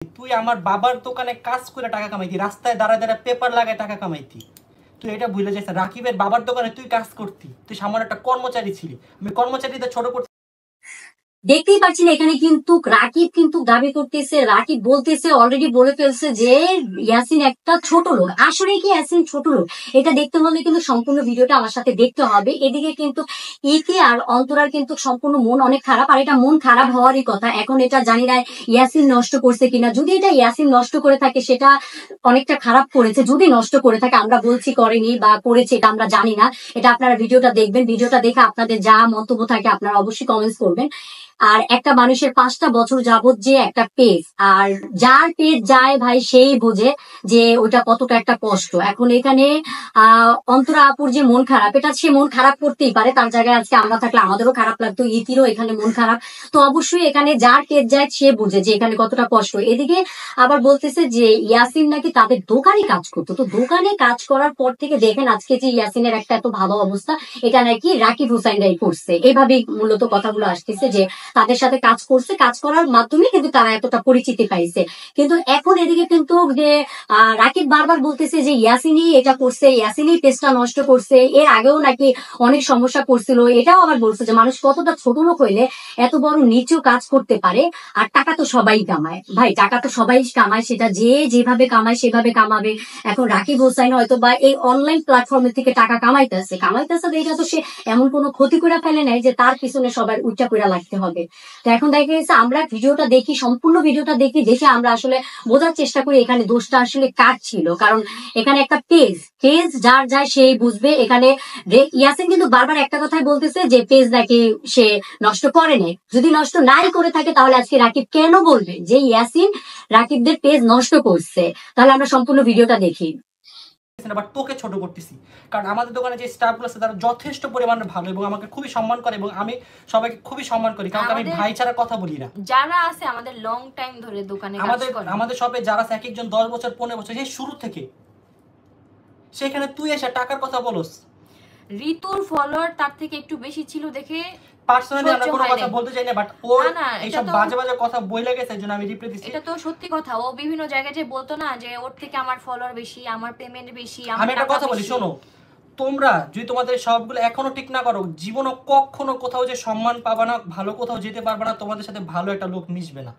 তুই আমার বাবার দোকানে কাজ করে টাকা কামাইতি, রাস্তায় দাঁড়ায় দাঁড়ায় পেপার লাগায় টাকা কামাইতি। তুই এটা ভুলে যাস, রাকিবের বাবার দোকানে তুই কাজ করতি, তুই সামান্য একটা কর্মচারী ছিলি। আমি কর্মচারীদের ছোট করতে দেখতেই পাচ্ছেন এখানে কিন্তু রাকিব কিন্তু দাবি করতেছে, রাকিব বলতেছে, অলরেডি বলে ফেলছে যে ইয়াসিন একটা ছোট লোক। আসলে কি ইয়াসিন ছোট লোক? এটা দেখতে হলে কিন্তু সম্পূর্ণ ভিডিওটা আমার সাথে দেখতে হবে। এদিকে কিন্তু ইতি আর অন্তরার কিন্তু সম্পূর্ণ মন অনেক খারাপ, আর এটা মন খারাপ হওয়ারই কথা। এখন এটা জানি না ইয়াসিন নষ্ট করছে কিনা, যদি এটা ইয়াসিন নষ্ট করে থাকে সেটা অনেকটা খারাপ করেছে। যদি নষ্ট করে থাকে, আমরা বলছি করেনি বা করেছে, এটা আমরা জানি না। এটা আপনারা ভিডিওটা দেখবেন, ভিডিওটা দেখে আপনাদের যা মন্তব্য থাকে আপনারা অবশ্যই কমেন্টস করবেন। আর একটা মানুষের 5টা বছর যাবত যে একটা পেজ, আর যার পেজ যায় ভাই সেই বোঝে যে ওটা কতটা একটা কষ্ট। এখন এখানে অন্তরা আপুর যে মন খারাপ, এটা সে মন খারাপ করতেই পারে, তার জায়গায় আজকে আমরা থাকলে আমাদেরও খারাপ লাগতো, ইতিরও এখানে মন খারাপ। তো অবশ্যই এখানে যার পেজ যায় সে বোঝে যে এখানে কতটা কষ্ট। এদিকে আবার বলতেছে যে ইয়াসিন নাকি তাদের দোকানে কাজ করতো, তো দোকানে কাজ করার পর থেকে দেখেন আজকে যে ইয়াসিনের একটা এত ভালো অবস্থা, এটা নাকি রাকিব হুসাইনরাই করছে। এভাবেই মূলত কথাগুলো আসতেছে যে তাদের সাথে কাজ করছে, কাজ করার মাধ্যমে কিন্তু তারা এতটা পরিচিতি পাইছে। কিন্তু এখন এদিকে কিন্তু যে রাকিব বারবার বলতেছে যে ইয়াসিনই এটা করছে, ইয়াসিনই পেজটা নষ্ট করছে, এর আগেও নাকি অনেক সমস্যা করছিল। এটাও আবার বলছে যে মানুষ কতটা ছোট লোক হইলে এত বড় নিচু কাজ করতে পারে। আর টাকা তো সবাই কামায় ভাই, টাকা তো সবাই কামায়, সেটা যে যেভাবে কামায় সেভাবে কামাবে। এখন রাকিব হোসাইন হয়তো বা এই অনলাইন প্ল্যাটফর্মের থেকে টাকা কামাইতেছে, এটা তো সে এমন কোনো ক্ষতি করে ফেলে নাই যে তার পিছনে সবার উচ্চা করে লাগতে হবে। তো এখন দেখা গেছে আমরা ভিডিওটা দেখি, সম্পূর্ণ ভিডিওটা দেখে আমরা আসলে বোঝার চেষ্টা করি এখানে দোষটা আসলে কার ছিল। কারণ এখানে একটা পেজ যার যায় সেই বুঝবে। এখানে ইয়াসিন কিন্তু বারবার একটা কথাই বলতেছে যে পেজ নাকি সে নষ্ট করে নেই। যদি নষ্ট নাই করে থাকে তাহলে আজকে রাকিব কেন বলবে যে ইয়াসিন রাকিবদের পেজ নষ্ট করছে? তাহলে আমরা সম্পূর্ণ ভিডিওটা দেখি। বাট তোকে ছোট করতেছি, কারণ আমাদের দোকানে যে স্টাফগুলো আছে তারা যথেষ্ট পরিমাণে ভালো এবং আমাকে খুবই সম্মান করে, এবং আমি সবাইকে খুবই সম্মান করি, কারণ আমি ভাই ছাড়া কথা বলি না। যারা আছে আমাদের লং টাইম ধরে দোকানে কাজ করে, আমাদের শপে যারা আছে এক একজন 10 বছর 15 বছর, সেই শুরু থেকে, সেখানে তুই এসে টাকার কথা বলস। ঋতুর ফলোয়ার তার থেকে একটু বেশি ছিল দেখে পার্সোনালি আমরা কোনো কথা বলতে চাই না, বাট ওর এইসব বাজে বাজে কথা বইলা গেছে, এজন্য আমি রিপ্লাই দিছি। এটা তো সত্যি কথা, ও বিভিন্ন জায়গায় যে বলতো না যে ওর থেকে আমার ফলোয়ার বেশি, আমার পেমেন্ট বেশি, আমি একটা কথা বলি, শোনো, তোমরা যদি তোমাদের সবগুলো এখনো ঠিক না করো, জীবনে কখনো কোথাও যে সম্মান পাবা না, ভালো কোথাও যেতে পারবে না, তোমাদের সাথে ভালো একটা লোক মিশবে না।